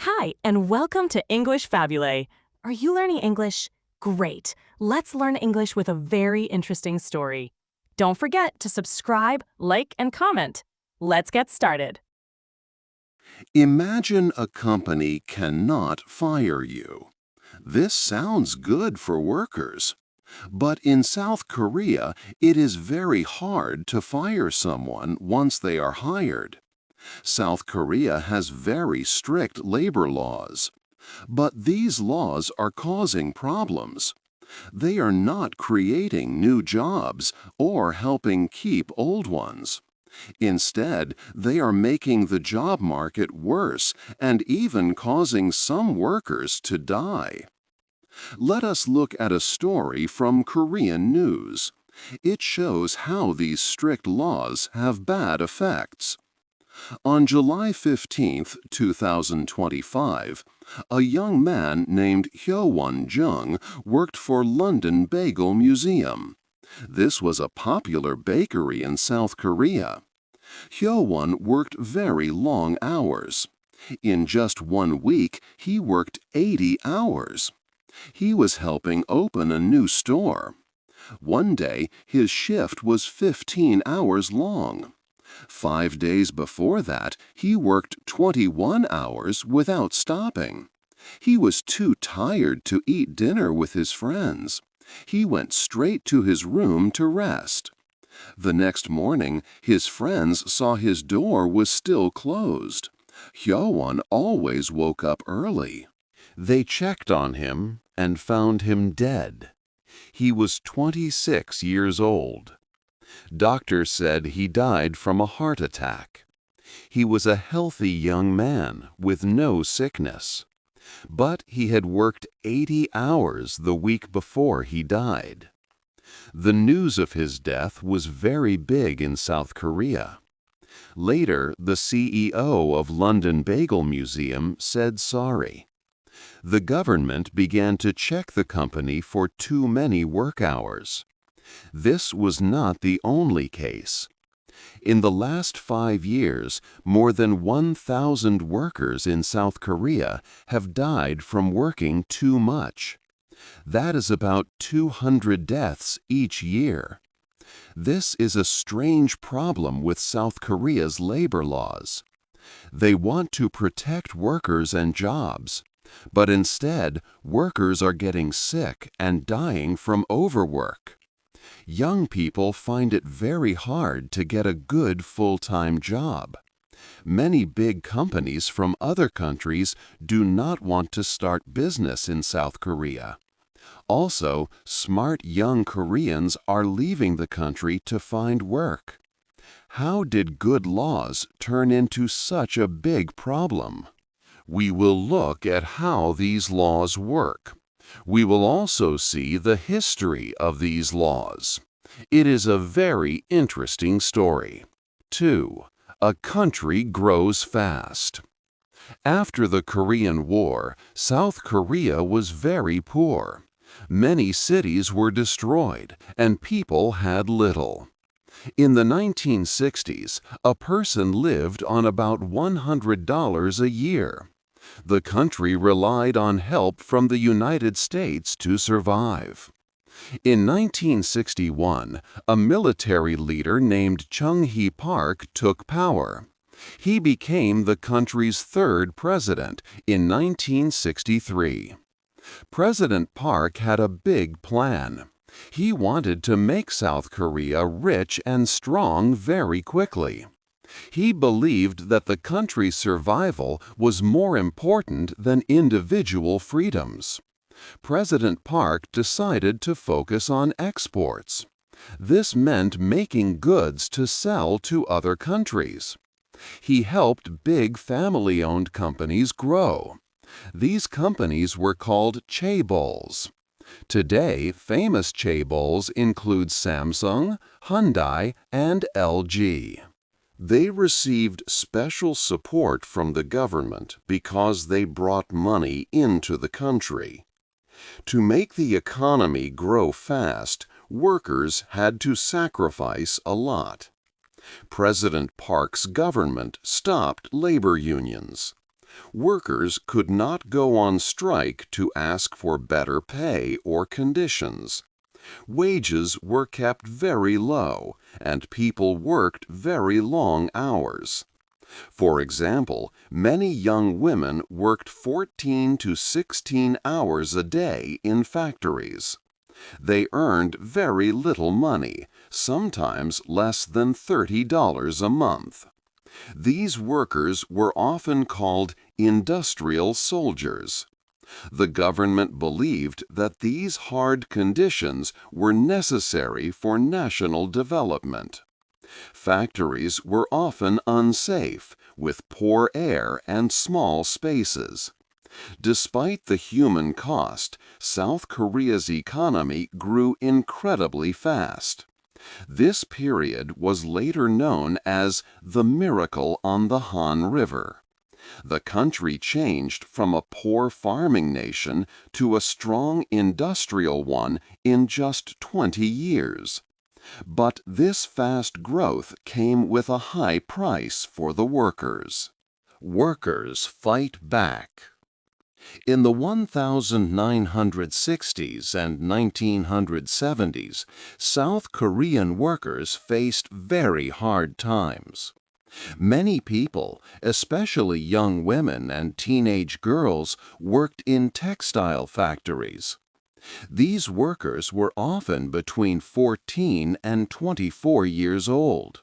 Hi, and welcome to English-Fabule. Are you learning English? Great. Let's learn English with a very interesting story. Don't forget to subscribe, like, and comment. Let's get started. Imagine a company cannot fire you. This sounds good for workers. But in South Korea, it is very hard to fire someone once they are hired. South Korea has very strict labor laws. But these laws are causing problems. They are not creating new jobs or helping keep old ones. Instead, they are making the job market worse and even causing some workers to die. Let us look at a story from Korean news. It shows how these strict laws have bad effects. On July 15, 2025, a young man named Hyowon Jung worked for London Bagel Museum. This was a popular bakery in South Korea. Hyowon worked very long hours. In just 1 week, he worked 80 hours. He was helping open a new store. One day, his shift was 15 hours long. 5 days before that, he worked 21 hours without stopping. He was too tired to eat dinner with his friends. He went straight to his room to rest. The next morning, his friends saw his door was still closed. Hyowon always woke up early. They checked on him and found him dead. He was 26 years old. Doctors said he died from a heart attack. He was a healthy young man with no sickness. But he had worked 80 hours the week before he died. The news of his death was very big in South Korea. Later, the CEO of London Bagel Museum said sorry. The government began to check the company for too many work hours. This was not the only case. In the last 5 years, more than 1,000 workers in South Korea have died from working too much. That is about 200 deaths each year. This is a strange problem with South Korea's labor laws. They want to protect workers and jobs, but instead, workers are getting sick and dying from overwork. Young people find it very hard to get a good full-time job. Many big companies from other countries do not want to start business in South Korea. Also, smart young Koreans are leaving the country to find work. How did good laws turn into such a big problem? We will look at how these laws work. We will also see the history of these laws. It is a very interesting story. 2. A country grows fast. After the Korean War, South Korea was very poor. Many cities were destroyed, and people had little. In the 1960s, a person lived on about $100 a year. The country relied on help from the United States to survive. In 1961, a military leader named Chung-hee Park took power. He became the country's third president in 1963. President Park had a big plan. He wanted to make South Korea rich and strong very quickly. He believed that the country's survival was more important than individual freedoms. President Park decided to focus on exports. This meant making goods to sell to other countries. He helped big family-owned companies grow. These companies were called chaebols. Today, famous chaebols include Samsung, Hyundai, and LG. They received special support from the government because they brought money into the country. To make the economy grow fast, workers had to sacrifice a lot. President Park's government stopped labor unions. Workers could not go on strike to ask for better pay or conditions. Wages were kept very low, and people worked very long hours. For example, many young women worked 14 to 16 hours a day in factories. They earned very little money, sometimes less than $30 a month. These workers were often called industrial soldiers. The government believed that these hard conditions were necessary for national development. Factories were often unsafe, with poor air and small spaces. Despite the human cost, South Korea's economy grew incredibly fast. This period was later known as the Miracle on the Han River. The country changed from a poor farming nation to a strong industrial one in just 20 years. But this fast growth came with a high price for the workers. Workers fight back. In the 1960s and 1970s, South Korean workers faced very hard times. Many people, especially young women and teenage girls, worked in textile factories. These workers were often between 14 and 24 years old.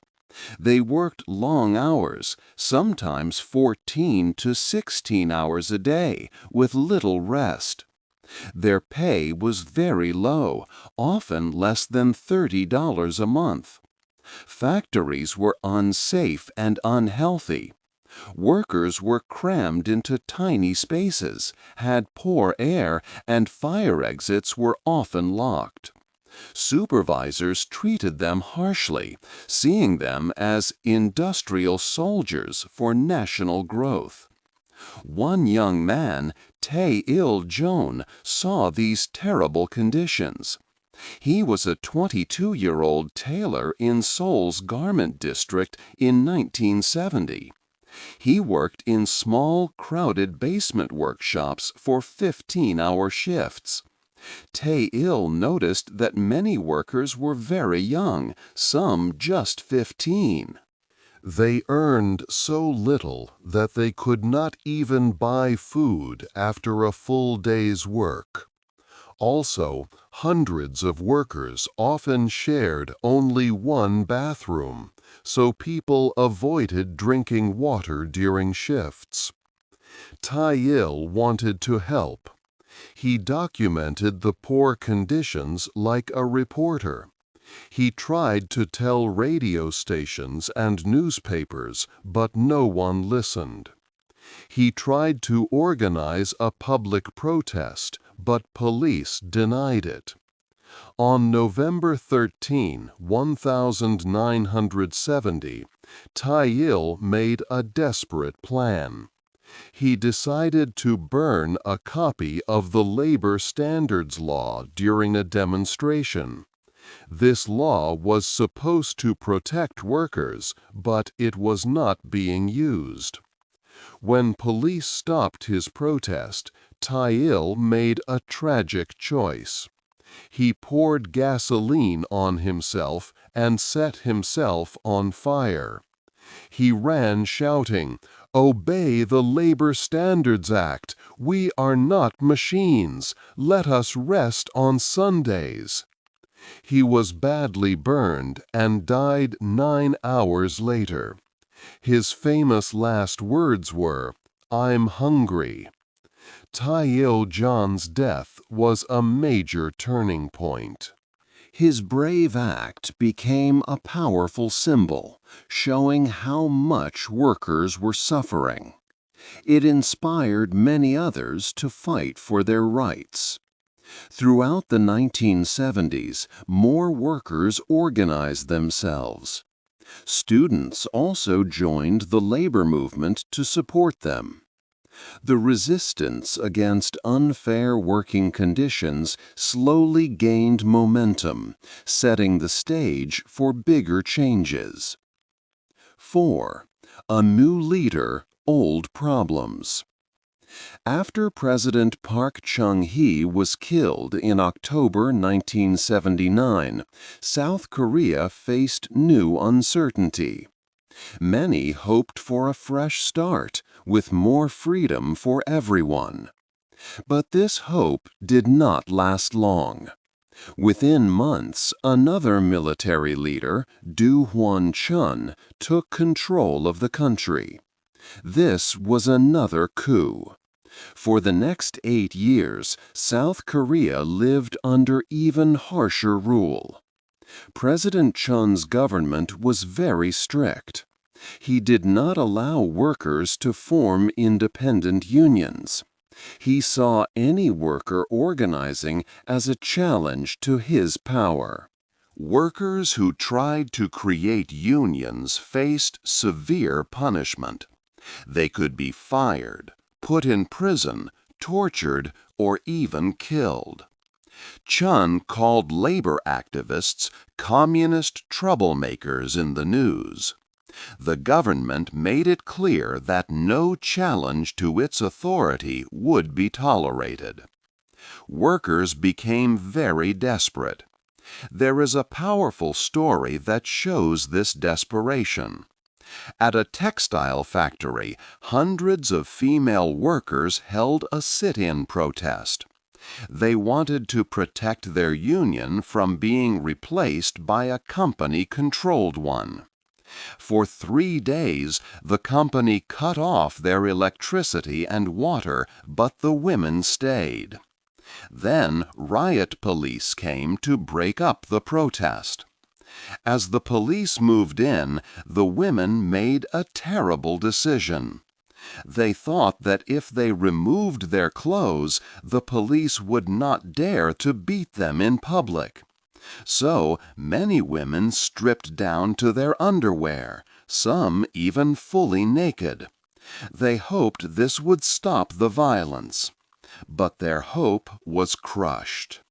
They worked long hours, sometimes 14 to 16 hours a day, with little rest. Their pay was very low, often less than $30 a month. Factories were unsafe and unhealthy. Workers were crammed into tiny spaces, had poor air, and fire exits were often locked. Supervisors treated them harshly, seeing them as industrial soldiers for national growth. One young man, Tae-il-jeon, saw these terrible conditions. He was a 22-year-old tailor in Seoul's garment district in 1970. He worked in small, crowded basement workshops for 15-hour shifts. Tae-il noticed that many workers were very young, some just 15. They earned so little that they could not even buy food after a full day's work. Also, hundreds of workers often shared only one bathroom, so people avoided drinking water during shifts. Tae-il wanted to help. He documented the poor conditions like a reporter. He tried to tell radio stations and newspapers, but no one listened. He tried to organize a public protest, but police denied it. On November 13, 1970, Tae-il made a desperate plan. He decided to burn a copy of the labor standards law during a demonstration. This law was supposed to protect workers, but it was not being used. When police stopped his protest, Tae-il made a tragic choice. He poured gasoline on himself and set himself on fire. He ran shouting, "Obey the Labor Standards Act! We are not machines! Let us rest on Sundays!" He was badly burned and died 9 hours later. His famous last words were, "I'm hungry." Tae-il-jeon's death was a major turning point. His brave act became a powerful symbol, showing how much workers were suffering. It inspired many others to fight for their rights. Throughout the 1970s, more workers organized themselves. Students also joined the labor movement to support them. The resistance against unfair working conditions slowly gained momentum, setting the stage for bigger changes. 4. A new leader old problems. After President Park Chung-hee was killed in October 1979, South Korea faced new uncertainty. Many hoped for a fresh start, with more freedom for everyone. But this hope did not last long. Within months, another military leader, Do Hwan-chun, took control of the country. This was another coup. For the next 8 years, South Korea lived under even harsher rule. President Chun's government was very strict. He did not allow workers to form independent unions. He saw any worker organizing as a challenge to his power. Workers who tried to create unions faced severe punishment. They could be fired, put in prison, tortured, or even killed. Chun called labor activists communist troublemakers in the news. The government made it clear that no challenge to its authority would be tolerated. Workers became very desperate. There is a powerful story that shows this desperation. At a textile factory, hundreds of female workers held a sit-in protest. They wanted to protect their union from being replaced by a company-controlled one. For 3 days, the company cut off their electricity and water, but the women stayed. Then riot police came to break up the protest. As the police moved in, the women made a terrible decision. They thought that if they removed their clothes, the police would not dare to beat them in public. So many women stripped down to their underwear, some even fully naked. They hoped this would stop the violence. But their hope was crushed.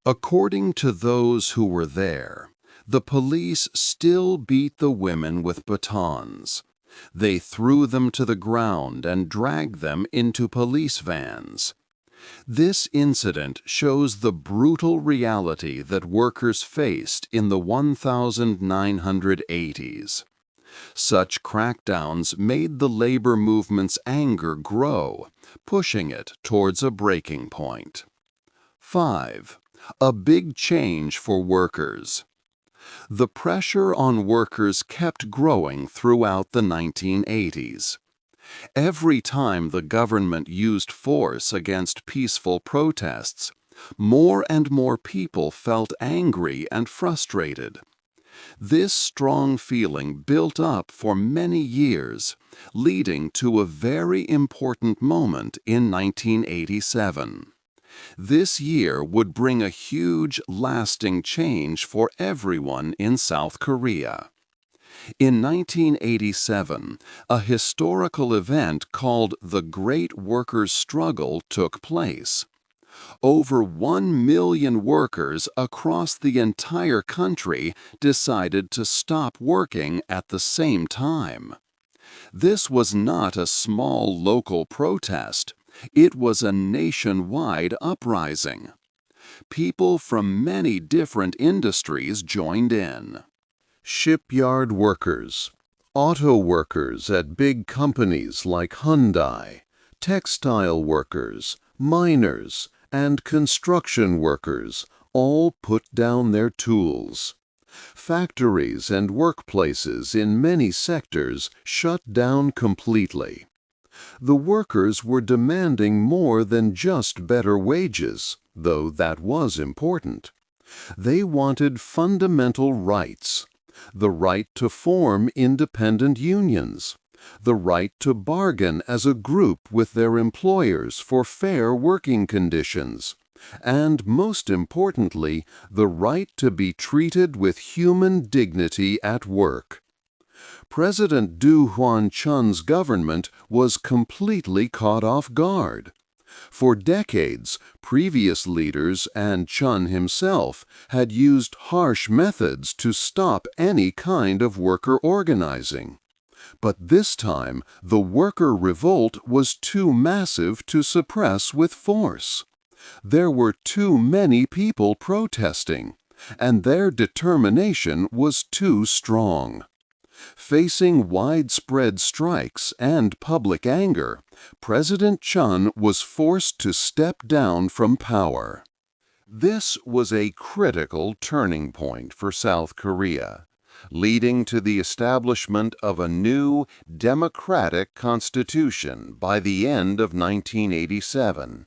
According to those who were there, the police still beat the women with batons. They threw them to the ground and dragged them into police vans. This incident shows the brutal reality that workers faced in the 1980s. Such crackdowns made the labor movement's anger grow, pushing it towards a breaking point. 5. A big change for workers. The pressure on workers kept growing throughout the 1980s. Every time the government used force against peaceful protests, more and more people felt angry and frustrated. This strong feeling built up for many years, leading to a very important moment in 1987. This year would bring a huge, lasting change for everyone in South Korea. In 1987, a historical event called the Great Workers' Struggle took place. Over 1 million workers across the entire country decided to stop working at the same time. This was not a small local protest. It was a nationwide uprising. People from many different industries joined in. Shipyard workers, auto workers at big companies like Hyundai, textile workers, miners, and construction workers all put down their tools. Factories and workplaces in many sectors shut down completely. The workers were demanding more than just better wages, though that was important. They wanted fundamental rights. The right to form independent unions, the right to bargain as a group with their employers for fair working conditions, and most importantly, the right to be treated with human dignity at work. President Do Hwan-chun's government was completely caught off guard. For decades, previous leaders and Chun himself had used harsh methods to stop any kind of worker organizing. But this time, the worker revolt was too massive to suppress with force. There were too many people protesting, and their determination was too strong. Facing widespread strikes and public anger, President Chun was forced to step down from power. This was a critical turning point for South Korea, leading to the establishment of a new democratic constitution by the end of 1987.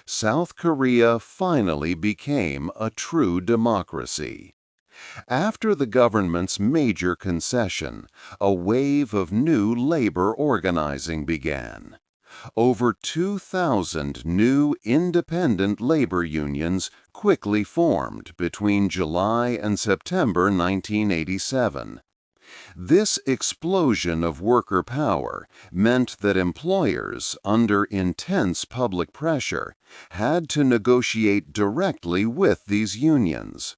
South Korea finally became a true democracy. After the government's major concession, a wave of new labor organizing began. Over 2,000 new independent labor unions quickly formed between July and September 1987. This explosion of worker power meant that employers, under intense public pressure, had to negotiate directly with these unions.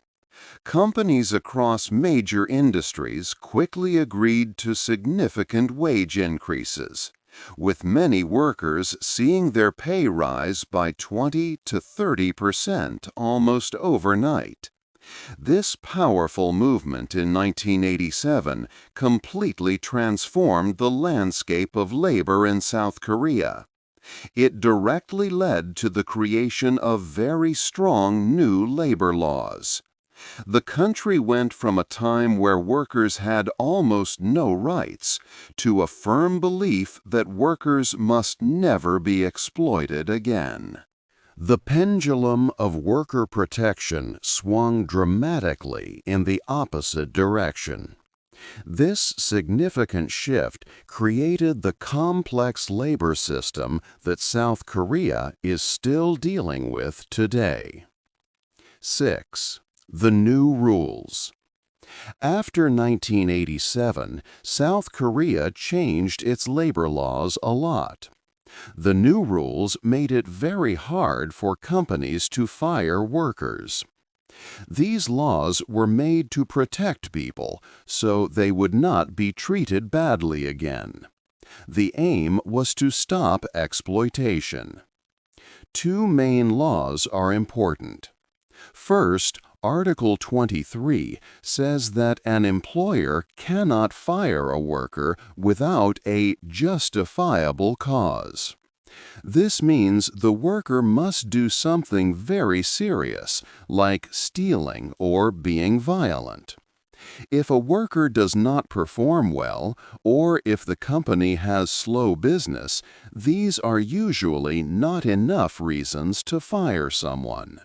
Companies across major industries quickly agreed to significant wage increases, with many workers seeing their pay rise by 20 to 30% almost overnight. This powerful movement in 1987 completely transformed the landscape of labor in South Korea. It directly led to the creation of very strong new labor laws. The country went from a time where workers had almost no rights to a firm belief that workers must never be exploited again. The pendulum of worker protection swung dramatically in the opposite direction. This significant shift created the complex labor system that South Korea is still dealing with today. 6. The new rules. After 1987, South Korea changed its labor laws a lot. The new rules made it very hard for companies to fire workers. These laws were made to protect people so they would not be treated badly again. The aim was to stop exploitation. Two main laws are important. First, Article 23 says that an employer cannot fire a worker without a justifiable cause. This means the worker must do something very serious, like stealing or being violent. If a worker does not perform well, or if the company has slow business, these are usually not enough reasons to fire someone.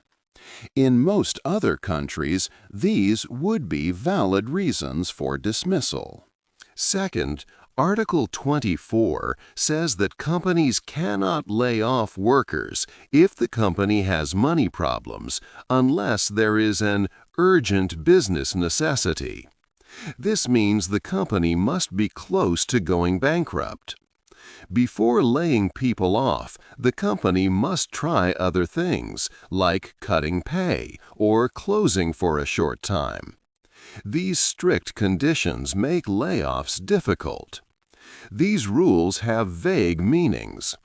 In most other countries, these would be valid reasons for dismissal. Second, Article 24 says that companies cannot lay off workers if the company has money problems unless there is an urgent business necessity. This means the company must be close to going bankrupt. Before laying people off, the company must try other things, like cutting pay or closing for a short time. These strict conditions make layoffs difficult. These rules have vague meanings.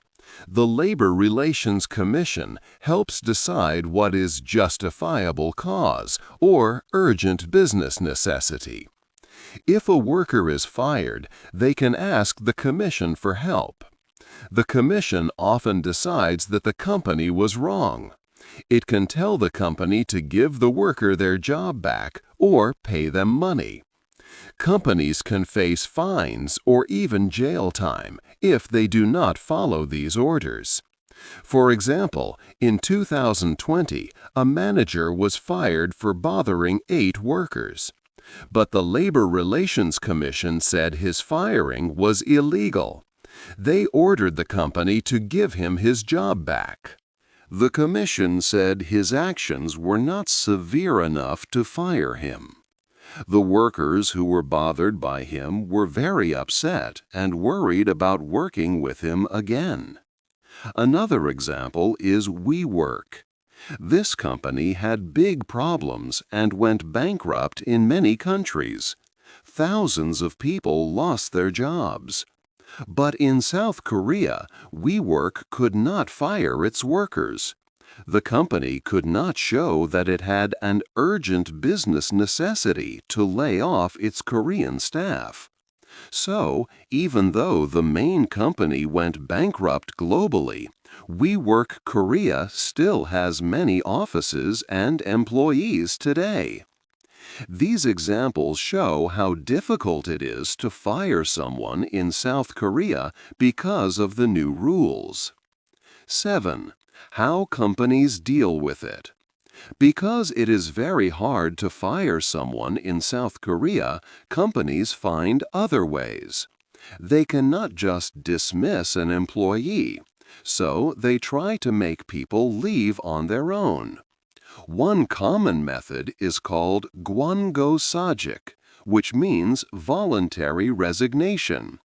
The Labor Relations Commission helps decide what is justifiable cause or urgent business necessity. If a worker is fired, they can ask the Commission for help. The Commission often decides that the company was wrong. It can tell the company to give the worker their job back or pay them money. Companies can face fines or even jail time if they do not follow these orders. For example, in 2020, a manager was fired for bothering 8 workers. But the Labor Relations Commission said his firing was illegal. They ordered the company to give him his job back. The commission said his actions were not severe enough to fire him. The workers who were bothered by him were very upset and worried about working with him again. Another example is WeWork. This company had big problems and went bankrupt in many countries. thousands of people lost their jobs. But in South Korea, WeWork could not fire its workers. The company could not show that it had an urgent business necessity to lay off its Korean staff. So, even though the main company went bankrupt globally, WeWork Korea still has many offices and employees today. These examples show how difficult it is to fire someone in South Korea because of the new rules. 7. How companies deal with it. Because it is very hard to fire someone in South Korea, companies find other ways. They cannot just dismiss an employee, so they try to make people leave on their own. One common method is called gwanggo-sajik, which means voluntary resignation.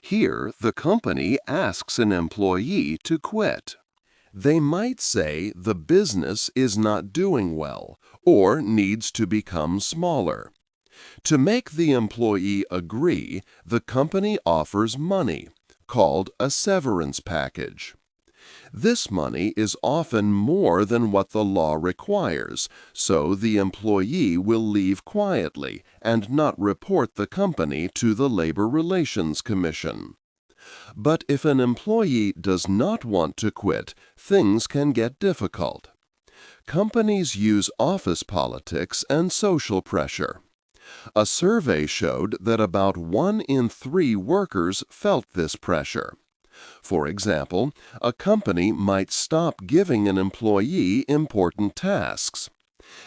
Here, the company asks an employee to quit. They might say the business is not doing well or needs to become smaller. To make the employee agree, the company offers money, called a severance package. This money is often more than what the law requires, so the employee will leave quietly and not report the company to the Labor Relations Commission. But if an employee does not want to quit, things can get difficult. Companies use office politics and social pressure. A survey showed that about 1 in 3 workers felt this pressure. For example, a company might stop giving an employee important tasks.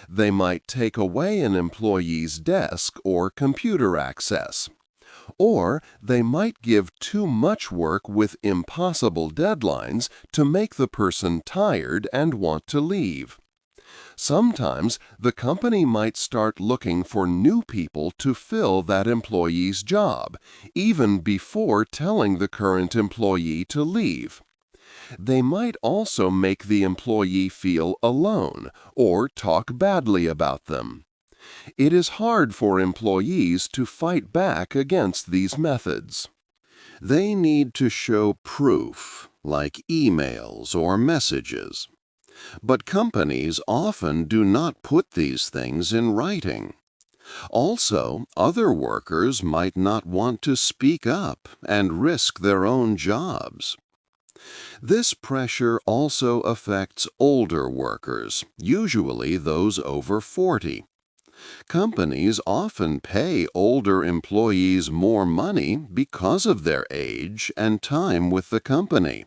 They might take away an employee's desk or computer access. Or they might give too much work with impossible deadlines to make the person tired and want to leave. Sometimes the company might start looking for new people to fill that employee's job, even before telling the current employee to leave. They might also make the employee feel alone or talk badly about them. It is hard for employees to fight back against these methods. They need to show proof, like emails or messages. But companies often do not put these things in writing. Also, other workers might not want to speak up and risk their own jobs. This pressure also affects older workers, usually those over 40. Companies often pay older employees more money because of their age and time with the company.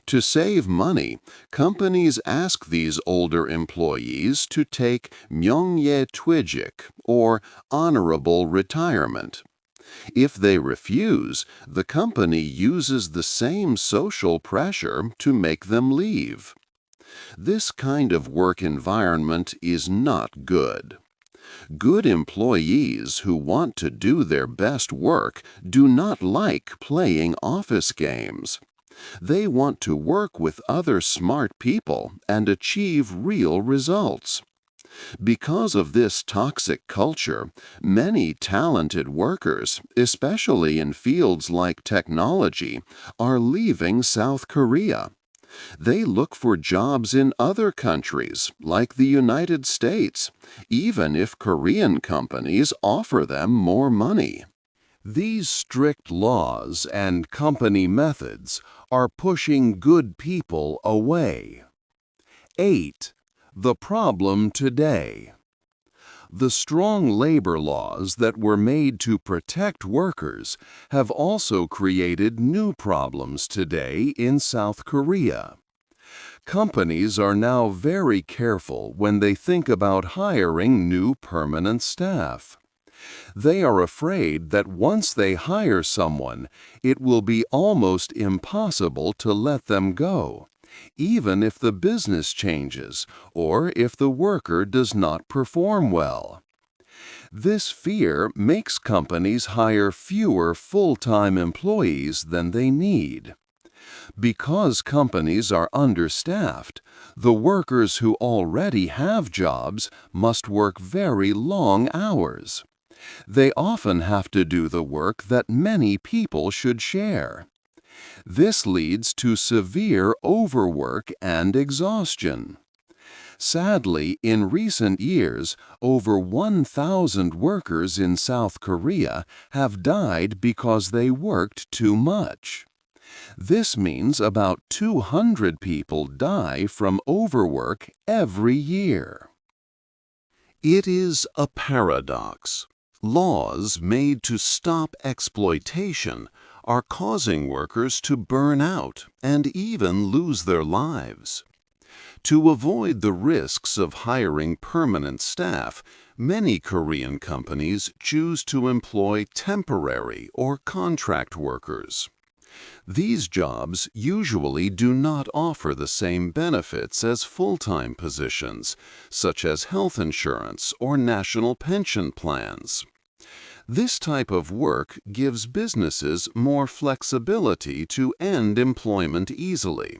To save money, companies ask these older employees to take 명예 퇴직, or honorable retirement. If they refuse, the company uses the same social pressure to make them leave. This kind of work environment is not good. Good employees who want to do their best work do not like playing office games. They want to work with other smart people and achieve real results. Because of this toxic culture, many talented workers, especially in fields like technology, are leaving South Korea. They look for jobs in other countries, like the United States, even if Korean companies offer them more money. These strict laws and company methods are pushing good people away. 8. The problem today. The strong labor laws that were made to protect workers have also created new problems today in South Korea. Companies are now very careful when they think about hiring new permanent staff. They are afraid that once they hire someone, it will be almost impossible to let them go, even if the business changes or if the worker does not perform well. This fear makes companies hire fewer full-time employees than they need. Because companies are understaffed, the workers who already have jobs must work very long hours. They often have to do the work that many people should share. This leads to severe overwork and exhaustion. Sadly, in recent years, over 1,000 workers in South Korea have died because they worked too much. This means about 200 people die from overwork every year. It is a paradox. Laws made to stop exploitation are causing workers to burn out and even lose their lives. To avoid the risks of hiring permanent staff, many Korean companies choose to employ temporary or contract workers. These jobs usually do not offer the same benefits as full-time positions, such as health insurance or national pension plans. This type of work gives businesses more flexibility to end employment easily.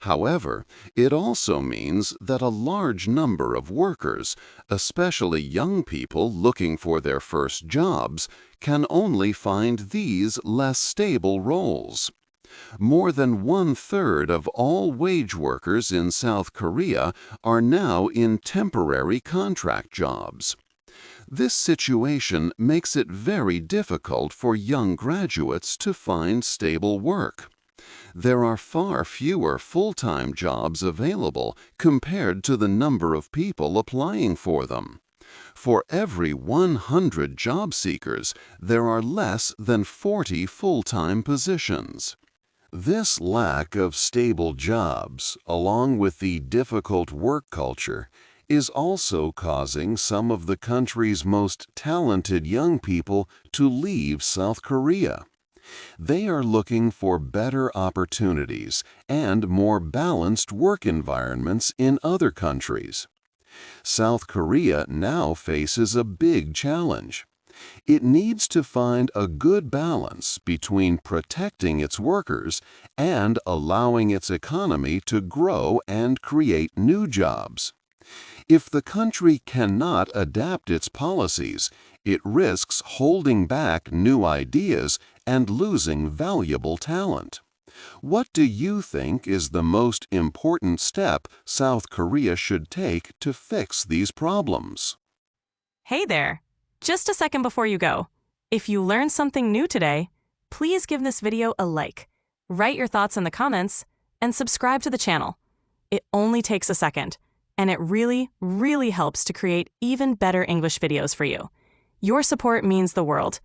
However, it also means that a large number of workers, especially young people looking for their first jobs, can only find these less stable roles. More than 1/3 of all wage workers in South Korea are now in temporary contract jobs. This situation makes it very difficult for young graduates to find stable work. There are far fewer full-time jobs available compared to the number of people applying for them. For every 100 job seekers, there are less than 40 full-time positions. This lack of stable jobs, along with the difficult work culture, is also causing some of the country's most talented young people to leave South Korea. They are looking for better opportunities and more balanced work environments in other countries. South Korea now faces a big challenge. It needs to find a good balance between protecting its workers and allowing its economy to grow and create new jobs. If the country cannot adapt its policies, it risks holding back new ideas and losing valuable talent. What do you think is the most important step South Korea should take to fix these problems? Hey there! Just a second before you go. If you learned something new today, please give this video a like, write your thoughts in the comments, and subscribe to the channel. It only takes a second, and it really, really helps to create even better English videos for you. Your support means the world,